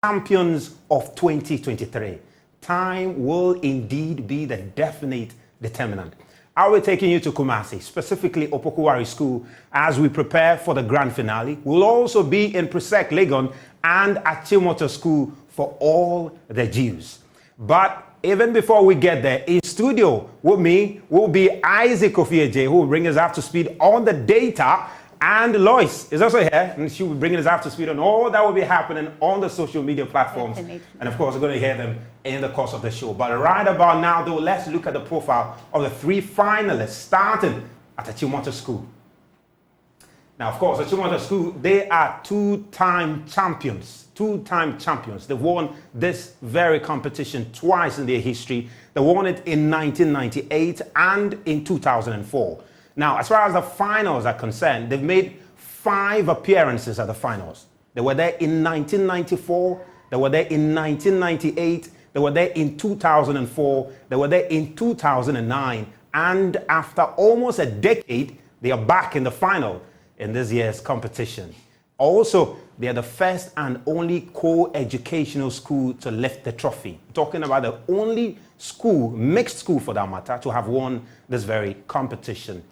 champions of 2023. Time will indeed be the definite determinant. I'll be taking you to Kumasi, specifically Opokuwari School, as we prepare for the grand finale. We'll also be in Presec, Legon, and at Chimoto School for all the Jews. But even before we get there, in studio with me will be Isaac Ofieje, who will bring us up to speed on the data, and Lois is also here, and she will bring us up to speed on all that will be happening on the social media platforms. Definitely. And of course, we're going to hear them in the course of the show. But right about now, though, let's look at the profile of the three finalists starting at the Chimoto School. Now, of course, the Chimoto School, they are two-time champions. They've won this very competition twice in their history. They won it in 1998 and in 2004. Now, as far as the finals are concerned, they've made 5 appearances at the finals. They were there in 1994, they were there in 1998, they were there in 2004, they were there in 2009, and after almost a decade, they are back in the final in this year's competition. Also, they are the first and only co-educational school to lift the trophy. Talking about the only school, mixed school for that matter, to have won this very competition.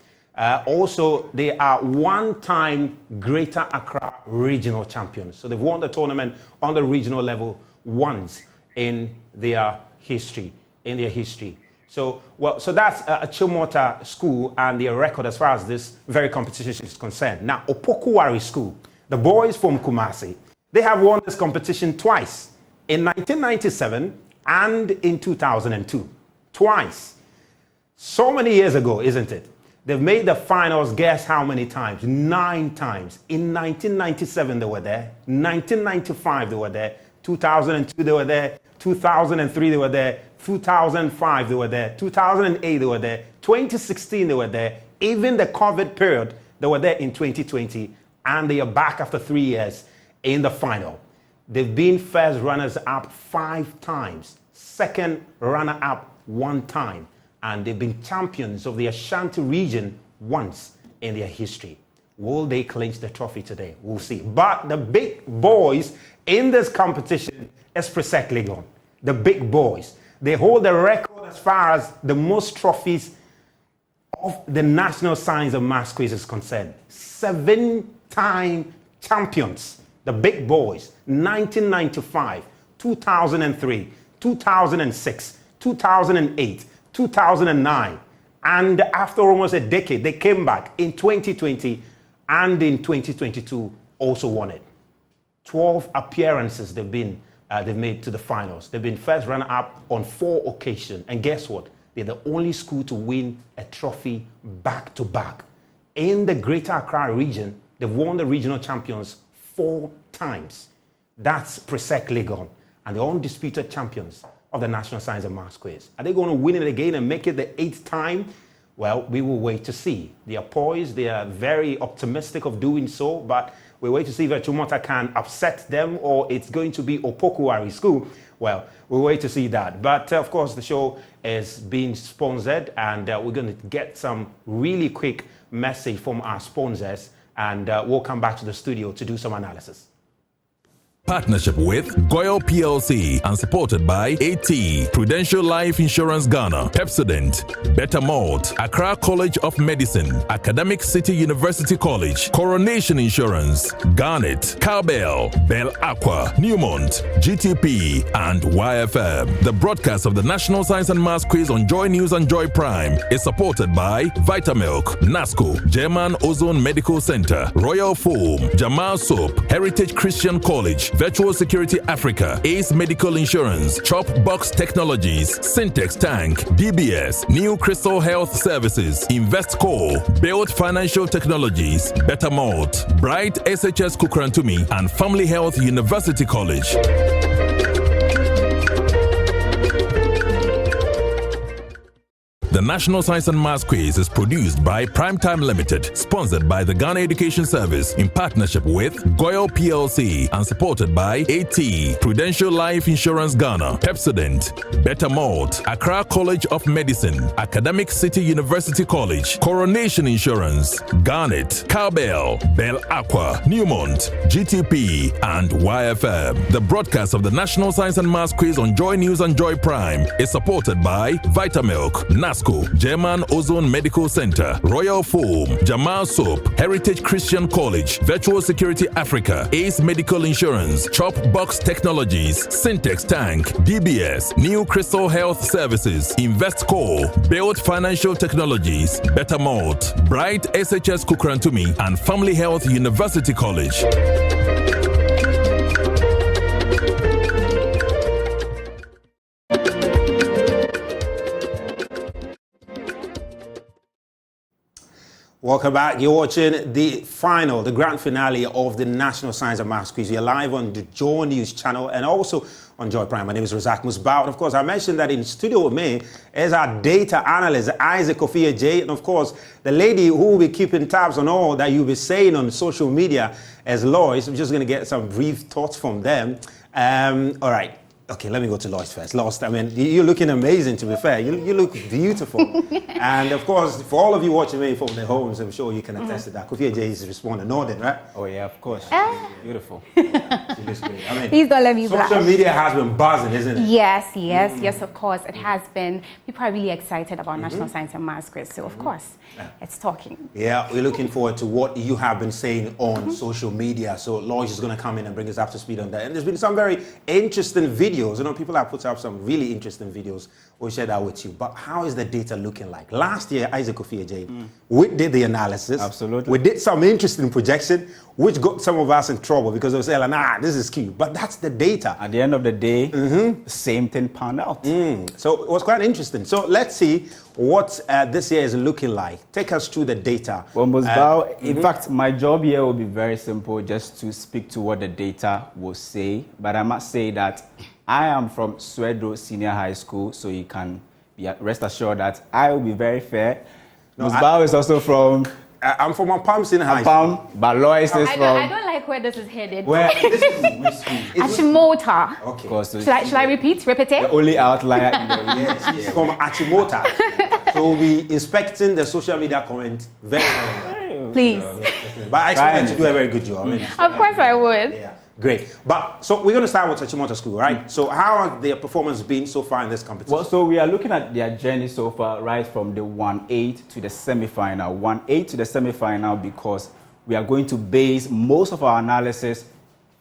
Also, they are one-time Greater Accra regional champions. So they've won the tournament on the regional level once in their history. So that's a Chimoto School and their record as far as this very competition is concerned. Now, Opokuwari School, the boys from Kumasi, they have won this competition twice, in 1997 and in 2002. Twice. So many years ago, isn't it? They've made the finals, guess how many times? 9 times. In 1997, they were there. 1995, they were there. 2002, they were there. 2003, they were there. 2005, they were there. 2008, they were there. 2016, they were there. Even the COVID period, they were there in 2020. And they are back after 3 years in the final. They've been first runners-up 5 times. Second runner-up 1 time. And they've been champions of the Ashanti region once in their history. Will they clinch the trophy today? We'll see. But the big boys in this competition is Presec Legon. The big boys. They hold the record as far as the most trophies of the National Science and Maths Quiz is concerned. 7-time champions. The big boys. 1995, 2003, 2006, 2008, 2009, and after almost a decade, they came back in 2020 and in 2022 also won it. 12 appearances they've made to the finals. They've been first runner-up on 4 occasions, and guess what? They're the only school to win a trophy back-to-back. In the Greater Accra region, they've won the regional champions 4 times. That's Presec Legon, and the undisputed champions of the National Science and Maths Quiz. Are they going to win it again and make it the 8th time? Well, we will wait to see. They are poised, they are very optimistic of doing so, but we'll wait to see if Chimoto can upset them or it's going to be Opokuwari School. Well, we'll wait to see that. But of course, the show is being sponsored, and we're going to get some really quick message from our sponsors, and we'll come back to the studio to do some analysis. Partnership with Goyle PLC and supported by AT, Prudential Life Insurance Ghana, Pepsodent, Better Malt, Accra College of Medicine, Academic City University College, Coronation Insurance, Garnet, Cowbell, Bell Aqua, Newmont, GTP, and YFM. The broadcast of the National Science and Maths Quiz on Joy News and Joy Prime is supported by Vitamilk, NASCO, German Ozone Medical Center, Royal Foam, Jamal Soap, Heritage Christian College, Virtual Security Africa, Ace Medical Insurance, Chop Box Technologies, Syntex Tank, DBS, New Crystal Health Services, InvestCo, Build Financial Technologies, Better Malt, Bright SHS Kukrantumi, and Family Health University College. The National Science and Maths Quiz is produced by Primetime Limited, sponsored by the Ghana Education Service in partnership with Goyle PLC and supported by AT, Prudential Life Insurance Ghana, Pepsodent, Better Malt, Accra College of Medicine, Academic City University College, Coronation Insurance, Garnet, Cowbell, Bell Aqua, Newmont, GTP, and YFM. The broadcast of the National Science and Maths Quiz on Joy News and Joy Prime is supported by Vitamilk, NASCO, German Ozone Medical Center, Royal Foam, Jamal Soap, Heritage Christian College, Virtual Security Africa, Ace Medical Insurance, Chop Box Technologies, Syntex Tank, DBS, New Crystal Health Services, Investco, Build Financial Technologies, Better Malt, Bright SHS Kukrantumi, and Family Health University College. Welcome back. You're watching the final, the grand finale of the National Science and Maths Quiz. You're live on the JoyNews channel and also on Joy Prime. My name is Razak Musbao. And of course, I mentioned that in studio with me is our data analyst, Isaac Kofi J. And of course, the lady who will be keeping tabs on all that you'll be saying on social media as Lois. I'm just going to get some brief thoughts from them. All right. Okay, let me go to Lois first. Lois, I mean, you're looking amazing, to be fair. You look beautiful. And of course, for all of you watching me from their homes, I'm sure you can attest to that. Kofi J is responding, nodding, right? Oh, yeah, of course. Beautiful. She looks great. I mean, please don't let me blush. Social media has been buzzing, isn't it? Yes, of course. It has been. People are really excited about National Science and Maths Quiz. So, of course, it's talking. Yeah, we're looking forward to what you have been saying on social media. So, Lois is going to come in and bring us up to speed on that. And there's been some very interesting videos. You know, people have put up some really interesting videos. We'll share that with you. But how is the data looking like? Last year, Isaac Kofi J, we did the analysis. Absolutely. We did some interesting projection, which got some of us in trouble because they were saying, nah, this is cute. But that's the data. At the end of the day, the same thing panned out. So it was quite interesting. So let's see what this year is looking like. Take us through the data. Well, Musbao, in fact, my job here will be very simple, just to speak to what the data will say. But I must say that I am from Swedro Senior High School, so you can be rest assured that I will be very fair. No, Musbao is also from... I'm from Apam Senior High School. But Lois is from... I don't like where this is headed. Where? This is which school? Achimota. Okay. Of course, so Should I repeat? Repeat it? the only outlier in the Yes, she's from Achimota. So we'll be inspecting the social media comment very well. Please. But I expect her to do a very good job. I mean, Of course I would. yeah. Great. But so we're going to start with Achimota School, right? So how has their performance been so far in this competition? Well, so we are looking at their journey so far, right from the 1-8 to the semi-final. 1-8 to the semi-final because we are going to base most of our analysis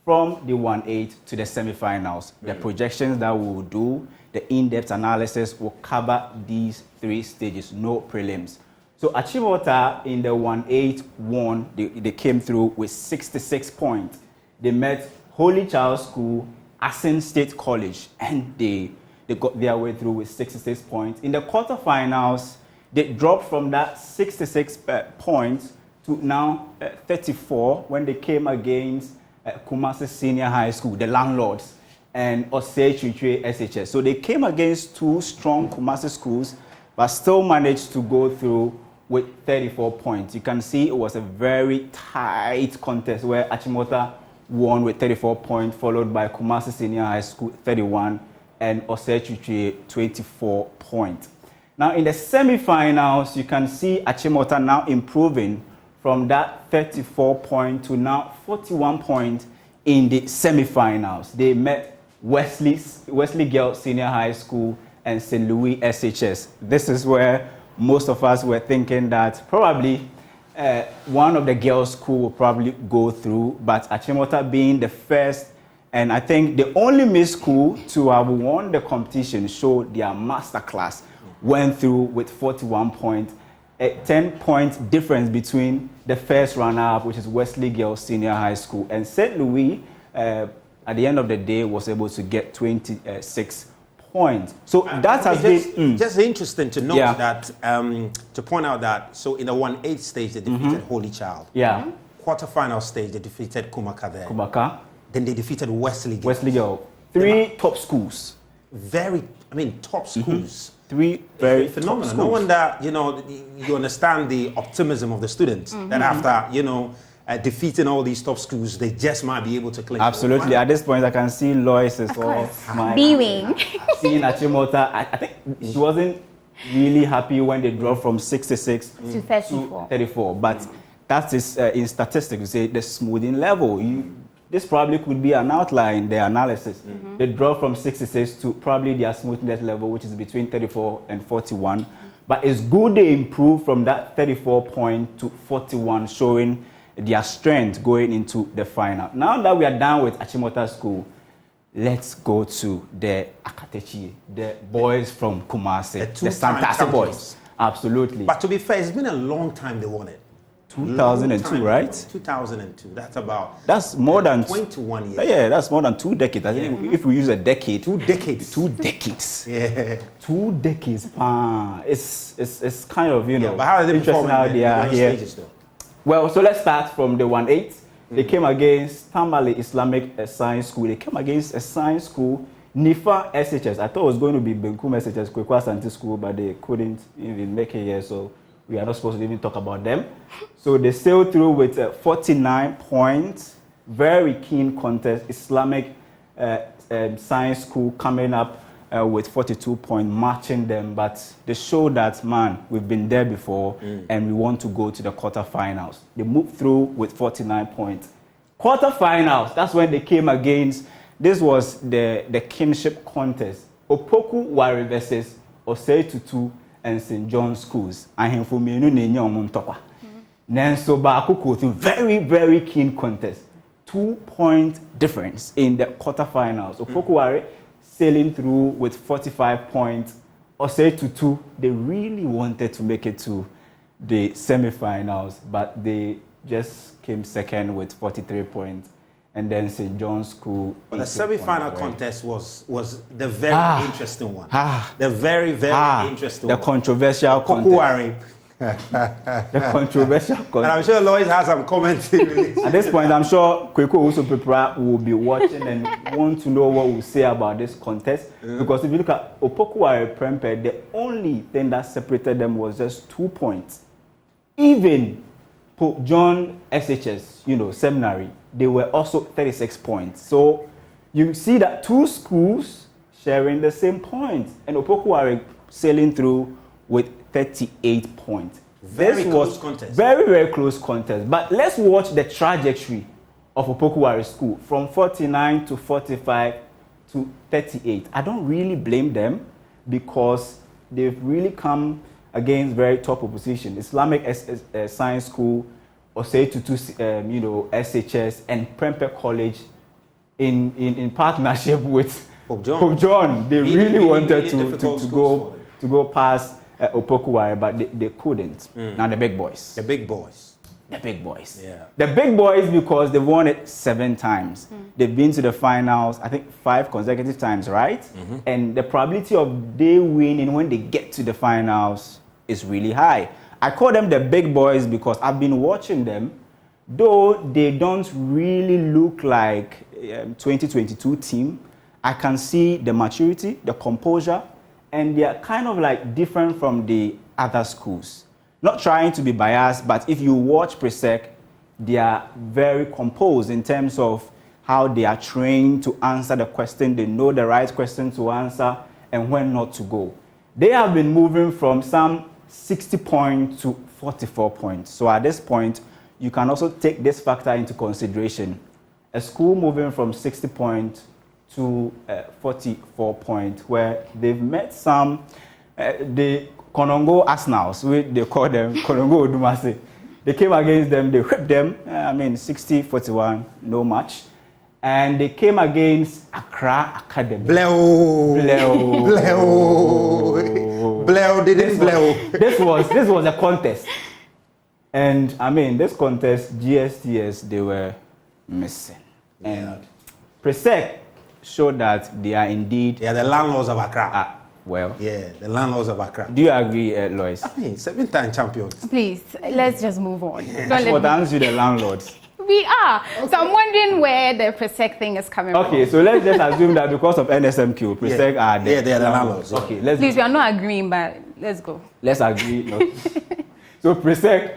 from the 1-8 to the semi-finals. The projections that we will do, the in-depth analysis will cover these three stages, no prelims. So Achimota in the 1-8 won, they came through with 66 points. They met Holy Child School, Asin State College, and they got their way through with 66 points. In the quarterfinals, they dropped from that 66 points to now 34 when they came against Kumasi Senior High School, the landlords, and Osei Chichwe SHS. So they came against two strong Kumasi schools, but still managed to go through with 34 points. You can see it was a very tight contest where Achimota won with 34 points, followed by Kumasi Senior High School 31 and Osei Chichwe 24 points. Now in the semi-finals, you can see Achimota now improving from that 34 point to now 41 points in the semi-finals. They met Wesley Girls Senior High School and St. Louis SHS. This is where most of us were thinking that probably one of the girls' school will probably go through, but Achimota being the first and I think the only Miss School to have won the competition showed their masterclass, went through with 41 points, a 10-point difference between the first runner-up, which is Wesley Girls Senior High School, and St. Louis, at the end of the day, was able to get 26 points. So that has been just interesting to note that to point out that so in the 1-8 stage they defeated Holy Child. Yeah. Quarterfinal stage they defeated Kumaka there. Kumaka. Then they defeated Wesley Girls. Wesley Girls. Three top schools. top schools. Three very It's phenomenal. top No schools. wonder, you understand the optimism of the students that after, defeating all these top schools, they just might be able to clinch. Absolutely. At this point, I can see Lois is all smiling. Beaming. Seeing Achimota, I think she wasn't really happy when they dropped from 66 To 34. 34. But that is in statistics, you say the smoothing level. This probably could be an outlier in their analysis. They dropped from 66 to probably their smoothness level, which is between 34 and 41. But it's good they improved from that 34 point to 41, showing their strength going into the final. Now that we are done with Achimota School, let's go to the Akatechi, the boys from Kumasi, the Santasi boys. Absolutely. But to be fair, it's been a long time they won it. 2002, right? 2002. That's more than 21 years. Yeah, that's more than 2 decades. I think if we use a decade, 2 decades. 2 decades. Yeah. 2 decades. It's kind of But how are they interesting performing how in they the are here. stages, though? Well, so let's start from the 1-8. They came against Tambale Islamic Science School. They came against a science school, Nifa SHS. I thought it was going to be Benkum SHS, Kwekwa Santi School, but they couldn't even make it here, so we are not supposed to even talk about them. So they sailed through with 49 points. Very keen contest. Islamic Science School coming up with 42 points, matching them. But they showed that, man, we've been there before and we want to go to the quarterfinals. They moved through with 49 points. Quarterfinals, that's when they came against, this was the kinship contest. Opoku Wari versus Osei Tutu and St. John's schools. Ahemfo mienu na enye omo ntokwa. Nanso baako kotu, very, very keen contest. 2-point difference in the quarterfinals. Opoku Wari sailing through with 45 points. Osei Tutu, they really wanted to make it to the semi-finals, but they just came second with 43 points. And then St. John's School. But the semi-final contest was the very interesting one. The very, very interesting one. The controversial contest. The controversial contest. And I'm sure Lois has some comments. At this point, I'm sure Kweko also Prepra will be watching and want to know what we'll say about this contest. Because if you look at Opokuware Prempeh, the only thing that separated them was just 2 points. Even Pope John SHS, seminary, they were also 36 points. So you see that 2 schools sharing the same points. And Opokuware sailing through with 38 points. Very close contest. Very, very close contest. But let's watch the trajectory of Opokuware School from 49 to 45 to 38. I don't really blame them because they've really come against very top opposition. Islamic Science School, Osei Tutu, SHS, and Prempeh College in partnership with Pope John. Pope John. They really wanted to go past Opokuware, but they couldn't. Now the big boys. The big boys. The big boys. Yeah. The big boys because they've won it 7 times. They've been to the finals, I think 5 consecutive times, right? And the probability of they winning when they get to the finals is really high. I call them the big boys because I've been watching them, though they don't really look like 2022 team. I can see the maturity, the composure, and they are kind of like different from the other schools. Not trying to be biased, but if you watch Presec, they are very composed in terms of how they are trained to answer the question. They know the right question to answer and when not to go. They have been moving from some 60 points to 44 points. So at this point, you can also take this factor into consideration. A school moving from 60 points to 44 points, where they've met some, the Konongo Arsenals, they call them Konongo Odumase. They came against them, they whipped them, 60-41, no match. And they came against Accra Academy. Bleo, didn't bleo. This was a contest. And this contest, GSTS, they were missing. And Presec showed that they are indeed... They are the landlords of Accra. Yeah, the landlords of Accra. Do you agree, Lois? 7-time champions. Please, let's just move on. That's what answers the landlords. We are. Okay. So I'm wondering where the Presec thing is coming from. Okay, so let's just assume that because of NSMQ, Presec are there. Yeah, they're the analogs. Okay, Please, we are not agreeing, but let's go. Let's agree. No. So Presec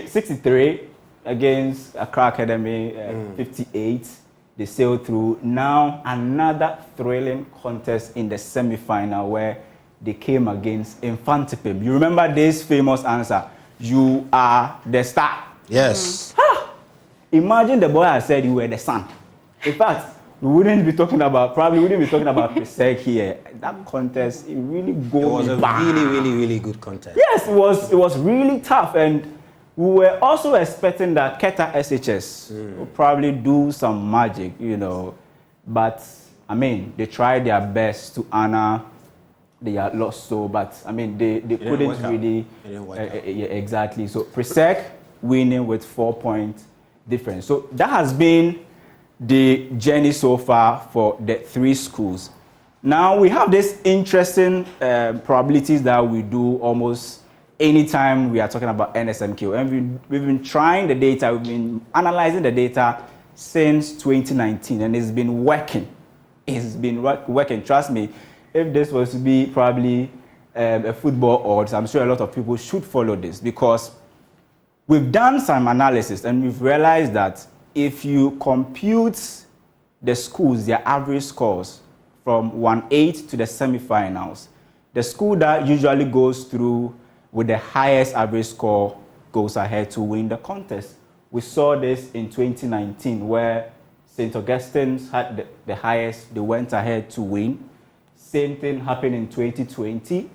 63 against Accra Academy 58. They sailed through. Now another thrilling contest in the semi-final where they came against Infantipim. You remember this famous answer? You are the star. Yes. Imagine the boy had said you were the sun. In fact, we wouldn't be talking about Presec here. That contest, it really goes. It was a really good contest. Yes, it was really tough, and we were also expecting that Keta SHS would probably do some magic, you know. But I mean, they tried their best to honor their loss, so but I mean they couldn't really. Yeah, exactly. So Presec winning with 4-point difference. So that has been the journey so far for the three schools. Now we have this interesting probabilities that we do almost anytime we are talking about NSMQ, and we've been trying the data, we've been analyzing the data since 2019, and it's been working. It's been working. Trust me, if this was to be probably a football odds, I'm sure a lot of people should follow this, because we've done some analysis and we've realized that if you compute the schools, their average scores from 1-8 to the semi-finals, the school that usually goes through with the highest average score goes ahead to win the contest. We saw this in 2019 where St. Augustine's had the highest, they went ahead to win. Same thing happened in 2020.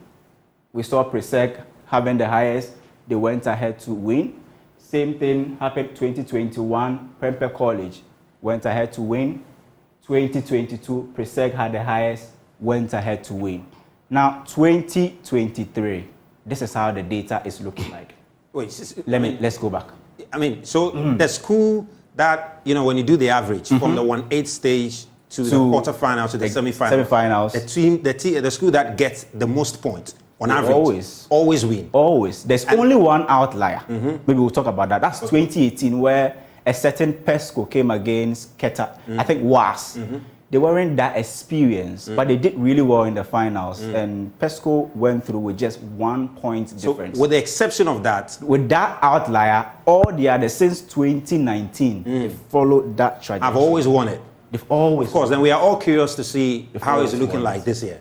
We saw Presec having the highest, they went ahead to win. Same thing happened 2021, Prempeh College went ahead to win. 2022, Presec had the highest, went ahead to win. Now, 2023, this is how the data is looking like. Wait, let's go back. I mean, so the school that, you know, when you do the average from the 1-8 stage to the quarterfinals to the semi-finals, the school that gets the most points on average always win. Always. There's only one outlier. Maybe we'll talk about that. That's 2018, where a certain PESCO came against Keta. I think WAS. They weren't that experienced, but they did really well in the finals. And PESCO went through with just 1 point difference. So with the exception of that, with that outlier, all the others since 2019, they followed that trajectory. I've always won it. They've always. Of course, then we are all curious to see how it's looking like this year.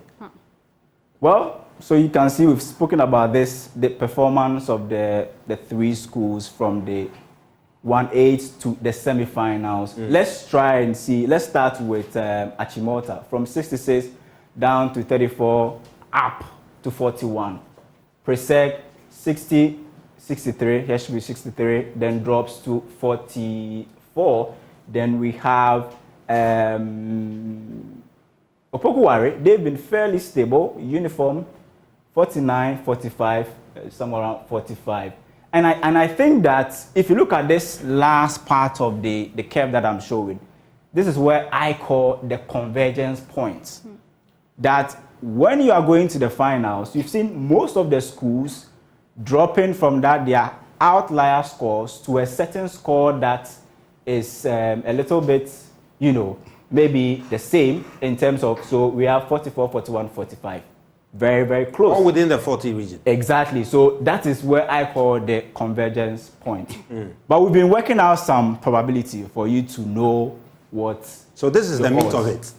Well, so you can see we've spoken about this, the performance of the three schools from the 1-8 to the semi-finals. Let's try and see. Let's start with Achimota from 66 down to 34, up to 41. Presec 60, 63. Here should be 63. Then drops to 44. Then we have Opokuwari. They've been fairly stable, uniform. 49, 45, somewhere around 45. And I think that if you look at this last part of the curve that I'm showing, this is where I call the convergence points. That when you are going to the finals, you've seen most of the schools dropping from their outlier scores to a certain score that is a little bit, you know, maybe the same in terms of, so we have 44, 41, 45. Very, very close. All within the 40 region. Exactly. So that is where I call the convergence point. But we've been working out some probability for you to know what. So this is the meat of it.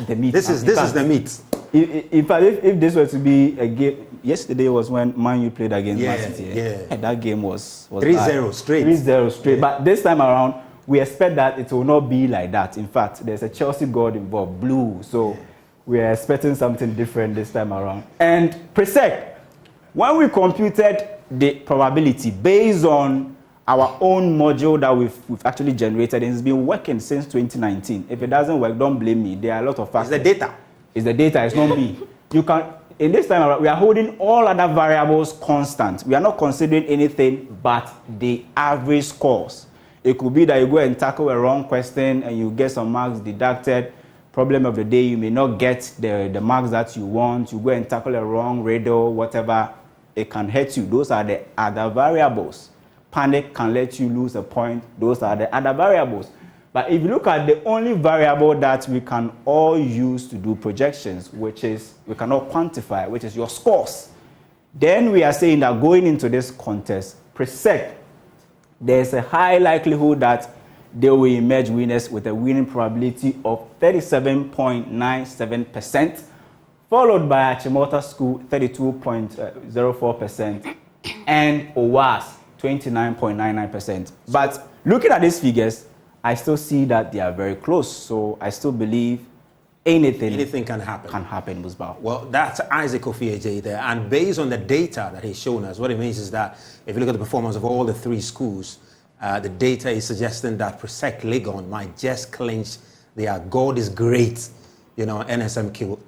The meat. This is the meat. If this were to be a game, yesterday was when Man U played against Man City. Yeah. That game was 3-0 straight. 3-0 straight. Yeah. But this time around, we expect that it will not be like that. In fact, there's a Chelsea god involved, blue. So. We are expecting something different this time around. And Presec, when we computed the probability based on our own module that we've actually generated, and it's been working since 2019. If it doesn't work, don't blame me. There are a lot of factors. It's the data. It's the data. It's not me. You can. In this time around, we are holding all other variables constant. We are not considering anything but the average scores. It could be that you go and tackle a wrong question and you get some marks deducted. Problem of the day, you may not get the marks that you want. You go and tackle a wrong riddle, whatever, it can hurt you. Those are the other variables. panic can let you lose a point. Those are the other variables. But if you look at the only variable that we can all use to do projections, which is we cannot quantify, which is your scores, then we are saying that going into this contest, pre-sec, there's a high likelihood that they will emerge winners with a winning probability of 37.97%, followed by Achimota School 32.04%, and OWAS 29.99%. But looking at these figures, I still see that they are very close. So I still believe anything can happen. Musbah. Well, that's Isaac Ofieje there. And based on the data that he's shown us, what it means is that if you look at the performance of all the three schools, the data is suggesting that Presec Legon might just clinch their God is great, NSMQ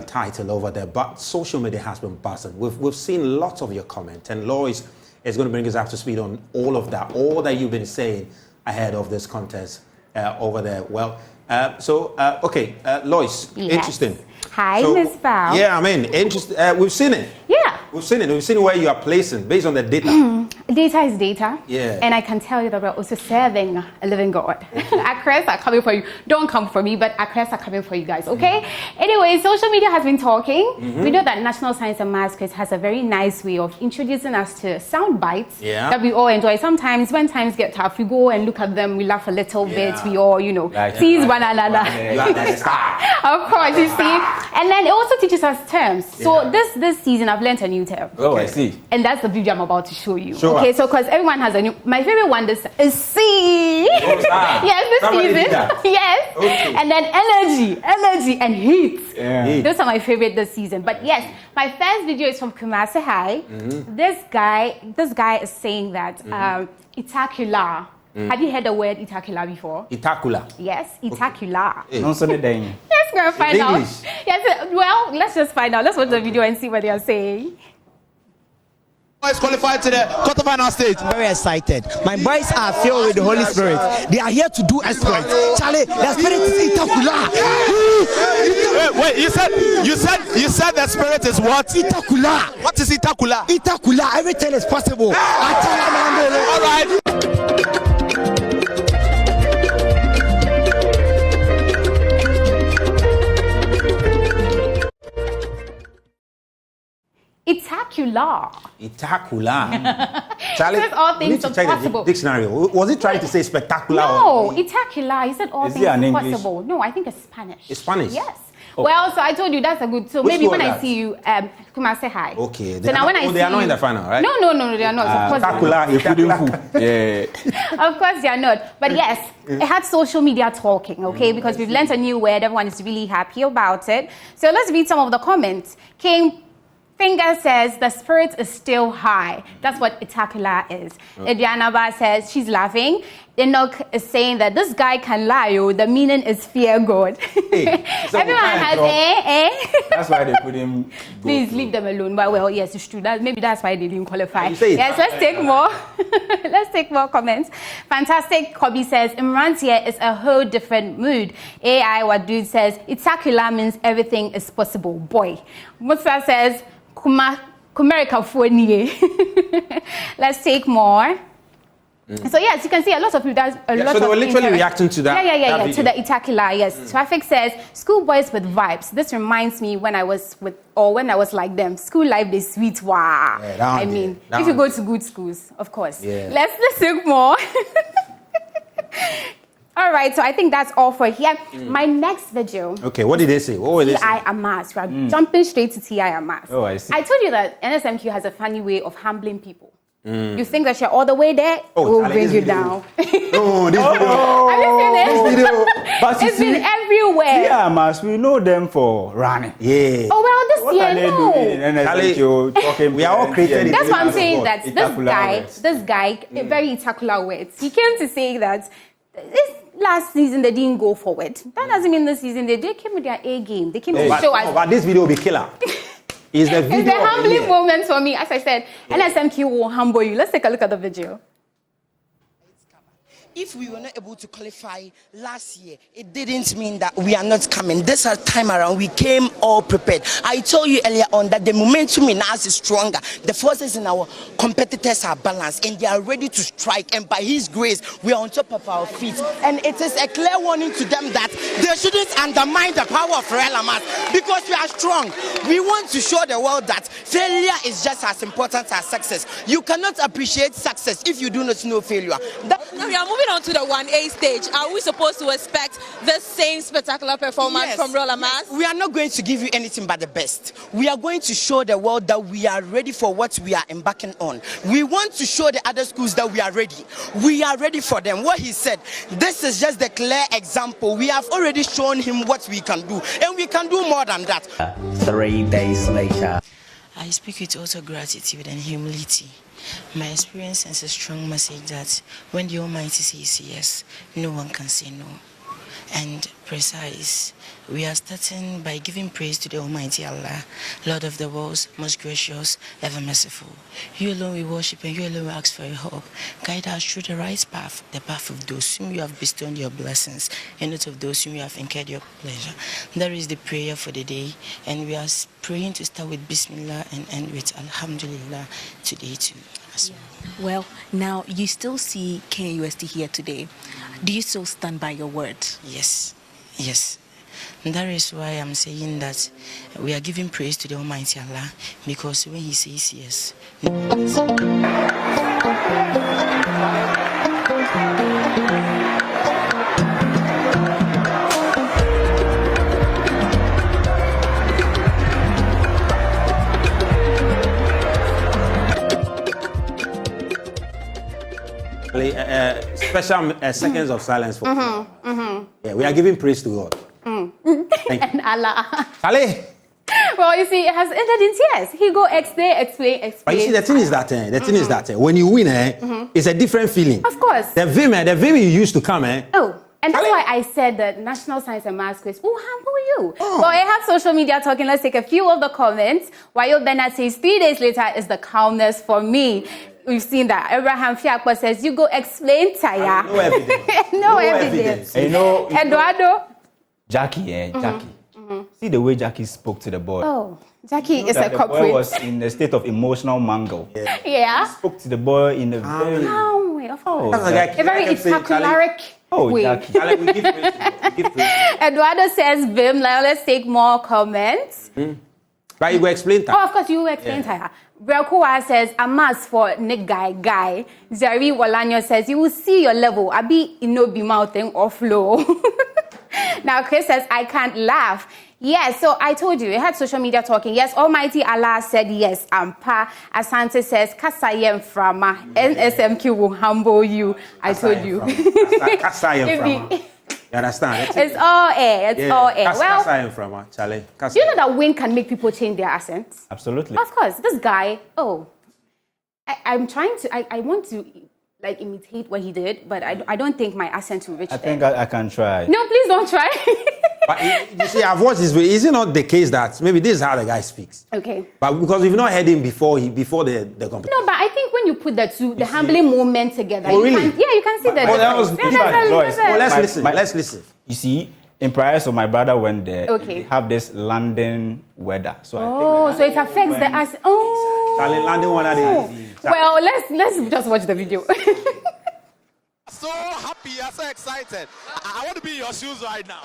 title over there. But social media has been buzzing. We've seen lots of your comments, and Lois is going to bring us up to speed on all of that, all that you've been saying ahead of this contest over there. Well, okay, Lois, yes. Interesting. Hi, Ms. Val. Yeah, I mean, interesting. We've seen it. Yeah. We've seen it. We've seen where you are placing based on the data. Data is data. Yeah. And I can tell you that we're also serving a living God. Accras are coming for you. Don't come for me, but Accras are coming for you guys, okay? Anyway, social media has been talking. We know that National Science and Maths Quiz has a very nice way of introducing us to sound bites that we all enjoy. Sometimes when times get tough, we go and look at them, we laugh a little bit, we all, tease one another. Of course, you see. And then it also teaches us terms. So this season, I've learned a new term. Oh, I see. And that's the video I'm about to show you. Okay, so because everyone has a new... My favorite one is C. Yes, this season. Yes. Okay. And then energy and heat. Yeah. Those are my favorite this season. But yes, my first video is from Kumasi High. This guy is saying that Itakula. Have you heard the word Itakula before? Itakula. Yes, Itakula. Okay. Let's go and find out. Yes, well, let's just find out. Let's watch the video and see what they are saying. Boys qualified to the quarterfinal stage. Very excited. My boys are filled with the Holy Spirit. They are here to do exploits. Charlie, the spirit is Itakula. Wait, you said the spirit is what? Itakula. What is Itakula? Itakula. Everything is possible. All right. Itakula. Charlie, says all things you need to check possible. the dictionary. Was he trying to say spectacular? No, Itakula. He said all things possible. No, I think it's Spanish. It's Spanish? Yes. Oh. Well, so I told you that's a good. So maybe when I see you, Kumasi High. Okay. So now when I see they are not in the final, right? No, they are not. Of course, of course they are not. But yes, it had social media talking, okay? Because we've learned a new word. Everyone is really happy about it. So let's read some of the comments. King Finger says the spirit is still high. That's what Itakula is. Edianaba says she's laughing. Enoch is saying that this guy can lie. The meaning is fear God. Hey, everyone has That's why they put him. Please leave them alone. But well, yes, it's true. Maybe that's why they didn't qualify. Yes, let's take more. Let's take more comments. Fantastic Kobe says Imrantia is a whole different mood. AI Wadud says Itakula means everything is possible. Boy. Musa says Kumerica Fuenie. Let's take more. So yes, you can see a lot of people. There's a lot so they were of literally reacting to that. Yeah. To the Itakula. Yes. Traffic says schoolboys with vibes. This reminds me when I was like them. School life is sweet. Wow. Yeah, if you go to good schools, of course. Yeah. Let's take more. All right, so I think that's all for here. My next video. Okay, what did they say? What were they saying? TI Amas. We are jumping straight to TI Amas. Oh, I see. I told you that NSMQ has a funny way of humbling people. You think that you're all the way there? We'll bring you down. No, this video. Have you seen it? This video. But it's been everywhere. Yeah, Mas, we know them for running. Yeah. Oh, well, this what year, are they doing in NSMQ? Talking we are all created. That's what I'm saying, that this guy, very Itakula words. He came to say that this last season they didn't go forward. That doesn't mean this season they came with their A game. They came to show us. But this video will be killer. It's the video. It's a humbling moment for me. As I said, NSMQ will humble you. Let's take a look at the video. if we were not able to qualify last year, it didn't mean that we are not coming. This time around, we came all prepared. I told you earlier on that the momentum in us is stronger. The forces in our competitors are balanced and they are ready to strike. And by His grace, we are on top of our feet. And it is a clear warning to them that they shouldn't undermine the power of Real Amas because we are strong. We want to show the world that failure is just as important as success. You cannot appreciate success if you do not know failure. Now we are moving on to the 1A stage. Are we supposed to expect the same spectacular performance from Real Amas? We are not going to give you anything but the best. We are going to show the world that we are ready for what we are embarking on. We want to show the other schools that we are ready. We are ready for them. What he said, this is just the clear example. We have already shown him what we can do, and we can do more than that. 3 days later. I speak with utter gratitude and humility. My experience sends a strong message that when the Almighty says yes, no one can say no. And precise, we are starting by giving praise to the Almighty Allah, Lord of the worlds, most gracious, ever merciful. You alone we worship and you alone we ask for your help. Guide us through the right path, the path of those whom you have bestowed your blessings, and not of those whom you have incurred your pleasure. That is the prayer for the day, and we are praying to start with Bismillah and end with Alhamdulillah today too. Well, now you still see KUST here today. Do you still stand by your word? Yes. And that is why I'm saying that we are giving praise to the Almighty Allah, because when He says yes, special seconds of silence for Yeah, we are giving praise to God. Thank you. And Allah. Ali. Well, you see, it has ended in tears. He go explain. But you see, the thing is that when you win, it's a different feeling. Of course. The vim you used to come, Oh, and that's why I said that National Science and Maths quiz will humble you. Well, I have social media talking. Let's take a few of the comments. While Bernard says 3 days later is the calmness for me. We've seen that. Abraham Fiakwa says, you go explain, Taya. No evidence. No evidence. You know, Eduardo. Jackie. See the way Jackie spoke to the boy. Oh, Jackie is a The boy culprit. was in a state of emotional mangle. Yeah. Spoke to the boy in a very... Calm way, of course. Oh, A very itacularic way. Jackie. We give praise. Eduardo says, Vim, now let's take more comments. But you go explain that. Oh, of course, you will explain to her. Brakowa says, Amas for Nick guy. Zari Walanyo says, you will see your level. Abi inobi mountain or flow. Now, Chris says, I can't laugh. Yes, so I told you, we had social media talking. Yes, Almighty Allah said yes. Ampa Asante says, Kasayem Frama. NSMQ will humble you. I told you. Kasayem Frama. You understand? It's all air. It's all air. Well, Kasayem Frama, Charlie. do you know that wind can make people change their accents? Absolutely. Of course. This guy, I'm trying to, I want to like imitate what he did, but I don't think my accent will reach I there. think I can try. No, please don't try. But you see, I've watched this video. Is it not the case that maybe this is how the guy speaks? Okay. But because we've not heard him before the competition. No, but I think when you put the two, the humbling moment together, Oh, really? you can see that. Let's listen. You see, in prior, so my brother went there. Okay. They have this London weather. So So it affects the accent. Oh. Charlie, London one of these. Well, let's just watch the video. So happy, I'm so excited. I want to be in your shoes right now.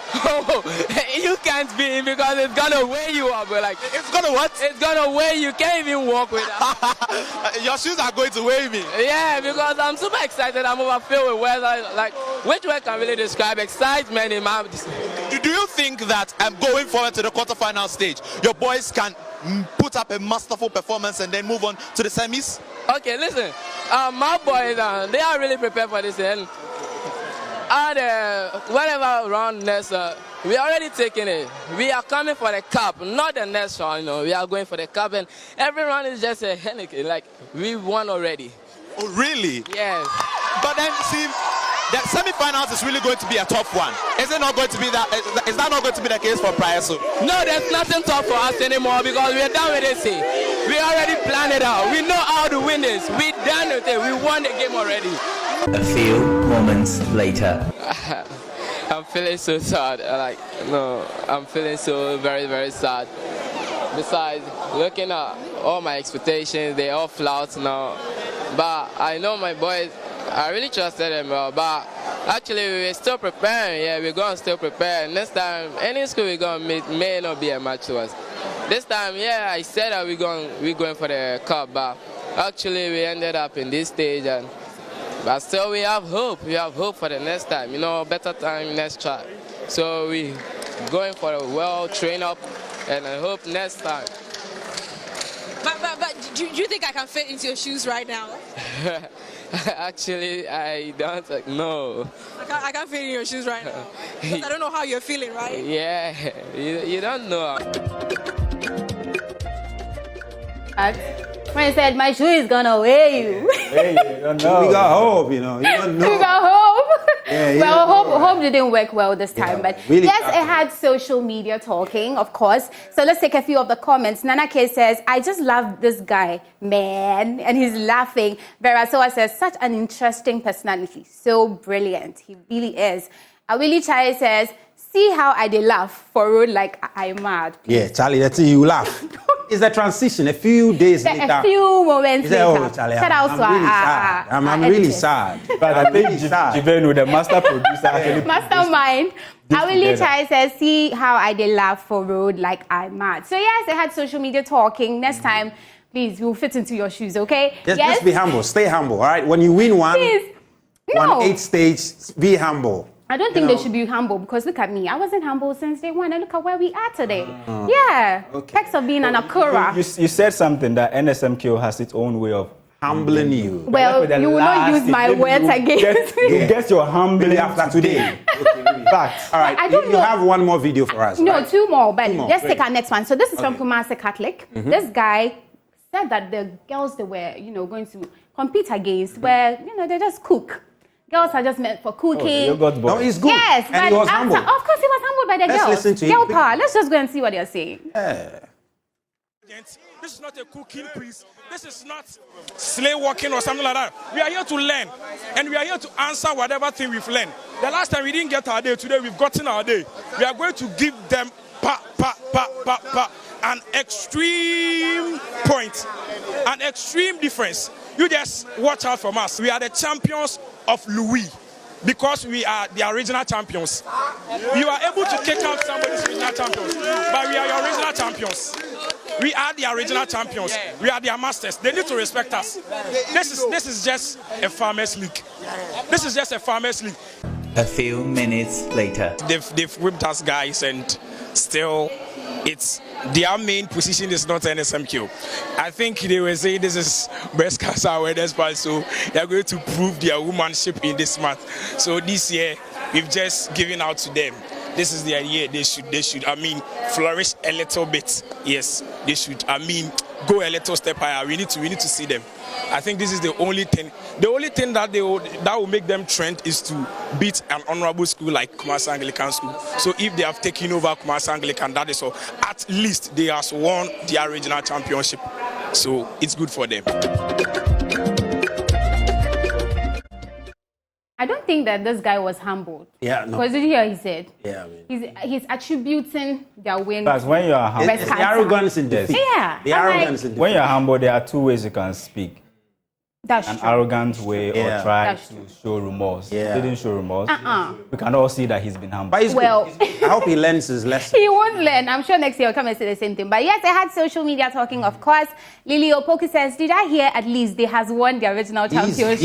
You can't be in because it's gonna weigh you up. Like It's gonna what? it's gonna weigh you. Can't even walk with that. Your shoes are going to weigh me. Yeah, because I'm super excited. I'm overfilled with words. Like which word can really describe excitement in my? Do you think that going forward to the quarterfinal stage, your boys can put up a masterful performance and then move on to the semis? Okay, listen. My boys, they are really prepared for this. And whatever round next, we are already taking it. We are coming for the cup, not the next round. We are going for the cup, and every round is just a Henneken. Like we won already. Oh, really? Yes. But then, see, the semi-finals is really going to be a tough one. Is it not going to be that? Is that not going to be the case for Priaso? No, there's nothing tough for us anymore because we are done with this thing. We already planned it out. We know how to win this. We done with it. We won the game already. A few moments later. I'm feeling so sad. I'm feeling so very, very sad. Besides, looking at all my expectations, they all flout now. But I know my boys, I really trusted them well. But actually, we're still preparing. Yeah, we're going to still prepare. Next time, any school we're going to meet may not be a match to us. This time, yeah, I said that we're going for the cup, but actually we ended up in this stage. But still, we have hope. We have hope for the next time. Better time next try. So we going for a well-trained up, and I hope next time. But do you think I can fit into your shoes right now? Actually, I don't know. I can't fit in your shoes right now. Because I don't know how you're feeling, right? Yeah, you don't know. When I said my shoe is gonna weigh you. Hey, you don't know. We got hope, You don't know. We got hope. Yeah, well, hope didn't work well this time, Yeah, but really yes, it had social media talking, of course. So let's take a few of the comments. Nana K says, I just love this guy, man, and he's laughing. Vera Soa says, such an interesting personality, so brilliant. He really is. Awili Chai says, see how I did laugh for road like I'm mad. Yeah, Charlie, that's you laugh. It's the transition. A few days later. A few moments later. Oh, Charlie, Shout out to I'm really sad. But I think Jivenu, the master producer, actually mastermind. Awili Chai says, see how I did laugh for road like I'm mad. So yes, they had social media talking. Next time, please, we'll fit into your shoes, okay? Just be humble. Stay humble, all right? When you win one, please. No. 1-8 stage, be humble. I don't think they should be humble because look at me. I wasn't humble since day one and look at where we are today. Yeah. Okay. Perks of being an Akura. You said something that NSMQ has its own way of humbling you. Well, you will not use my words against me. You get your humbling after today. Fact. All right, you have one more video for us. No, right? two more, but let's take our next one. So this is from Kumasi Catholic. This guy said that the girls they were, going to compete against were, they just cook. Girls are just meant for cooking. No, he's good. Yes, and but he was humble. Of course he was humbled by the girls. Let's listen to Girl him. power. Let's just go and see what they're saying. Yeah. This is not a cooking piece. This is not slave walking or something like that. We are here to learn, and we are here to answer whatever thing we've learned. The last time we didn't get our day, today we've gotten our day. We are going to give them an extreme point, an extreme difference. You just watch out from us. We are the champions of Louis because we are the original champions. You are able to kick out somebody's original champions, but we are your original champions. We are the original champions. We are their masters. They need to respect us. This is just a farmers league. This is just a farmers league. A few minutes later. They've whipped us, guys, and still it's their main position is not NSMQ. I think they were saying this is breast cancer awareness month, so they are going to prove their womanship in this month. So this year we've just given out to them. This is their year. They should flourish a little bit. Yes, they should. Go a little step higher. We need to see them. I think this is the only thing. The only thing that will make them trend is to beat an honorable school like Kumasi Anglican School. So if they have taken over Kumasi Anglican, that is all. At least they have won their regional championship. So it's good for them. I don't think that this guy was humbled. Yeah, no. Because did you hear what he said? Yeah, he's attributing their win. But when you are humble, it's the arrogance in defeat. Yeah. The arrogance in defeat. When you are humble, there are two ways you can speak. That's an true. arrogant way or try That's to true. show remorse. Yeah. He didn't show remorse. We can all see that he's been humble. But he's Well- good. I hope he learns his lesson. He won't learn. I'm sure next year he'll come and say the same thing. But yes, I had social media talking, of course. Lily Opoku says, did I hear at least they has won the original championship?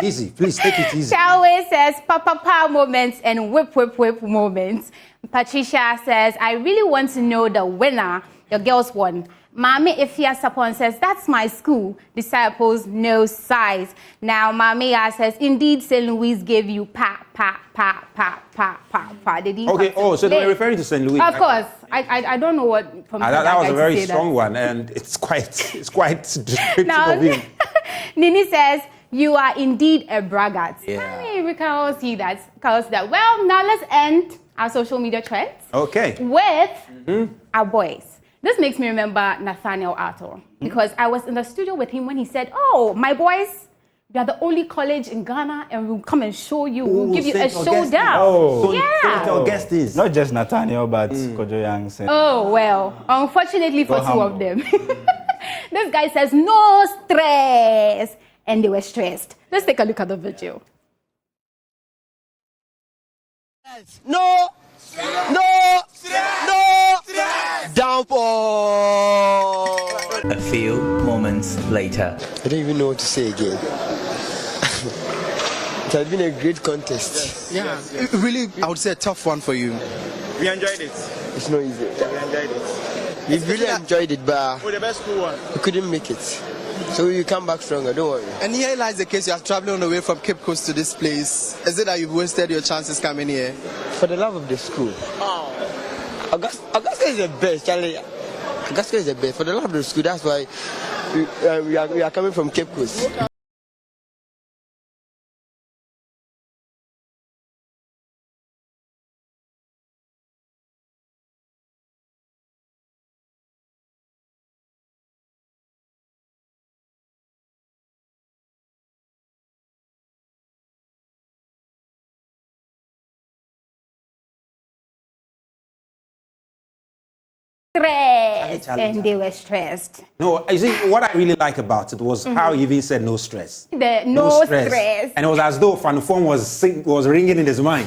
Easy. Please take it easy. Chalwe says, pa moments and whip moments. Patricia says, I really want to know the winner. The girls won. Mami Ifia Sapon says, that's my school. Disciples, no size. Now, Mami says, indeed, St. Louis gave you pa. They didn't Okay, so they were play. referring to St. Louis. Of course. I don't know what... That was a very strong one, and it's quite descriptive Now, of him. Nini says, you are indeed a braggart. Yeah. I mean, we can all see that. Well, now let's end our social media trends Okay. with our boys. This makes me remember Nathaniel Arthur because I was in the studio with him when he said, oh, my boys We are the only college in Ghana, and we'll come and show you. We'll give you a St. showdown. Oh. Yeah. St. Augustine. Not just Nathaniel, but Kojo Young. Oh, well, unfortunately for two of them. This guy says, no stress. And they were stressed. Let's take a look at the video. No, downpour. A few moments later. I don't even know what to say again. It has been a great contest. Yeah, really, I would say a tough one for you. We enjoyed it. It's not easy. We enjoyed it. We really enjoyed it, but the best school one. we couldn't make it. So you come back stronger, don't worry. And here lies the case, you are traveling on the way from Cape Coast to this place. Is it that you've wasted your chances coming here? For the love of the school. Oh. Augusta is the best, Charlie. Augusta is the best. For the love of the school, that's why we are coming from Cape Coast. And they were stressed. No, you see, what I really like about it was how he even said no stress. No stress. And it was as though Fanufon was ringing in his mind.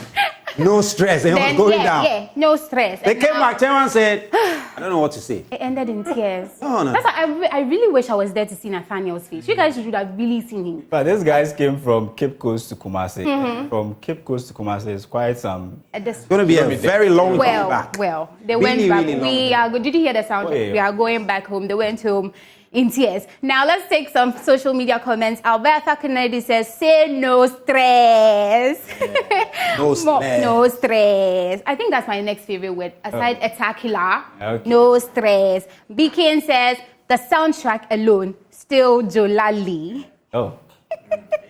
No stress. And he was going down. Yeah, no stress. They came back, and said, I don't know what to say. It ended in tears. Oh, no. That's why I really wish I was there to see Nathaniel's face. You guys should have really seen him. But these guys came from Cape Coast to Kumasi. From Cape Coast to Kumasi is quite some... It's going to be a very long comeback. Well, they Really, went back. really Did you hear the sound? Oh, yeah. We are going back home. They went home in tears. Now let's take some social media comments. Alberta Kennedy says, say no stress. Yeah. No stress. No stress. I think that's my next favorite word, aside Etakila. Okay. No stress. Beacon says, the soundtrack alone, still Jolali. Oh.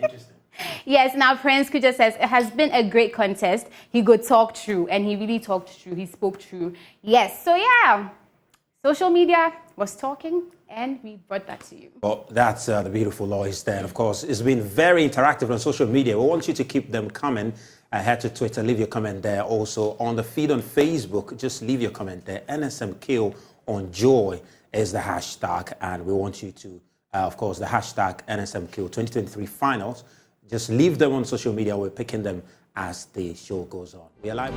Interesting. Yes, now Prince Kuja says, it has been a great contest. He could talk true, and he really talked true. He spoke true. Yes, so yeah, social media was talking, and we brought that to you. Well, that's the beautiful Lois there. And of course, it's been very interactive on social media. We want you to keep them coming. Head to Twitter, leave your comment there. Also, on the feed on Facebook, just leave your comment there. NSMQ on Joy is the hashtag. And we want you to, of course, the hashtag NSMQ 2023 finals. Just leave them on social media. We're picking them as the show goes on. We are live.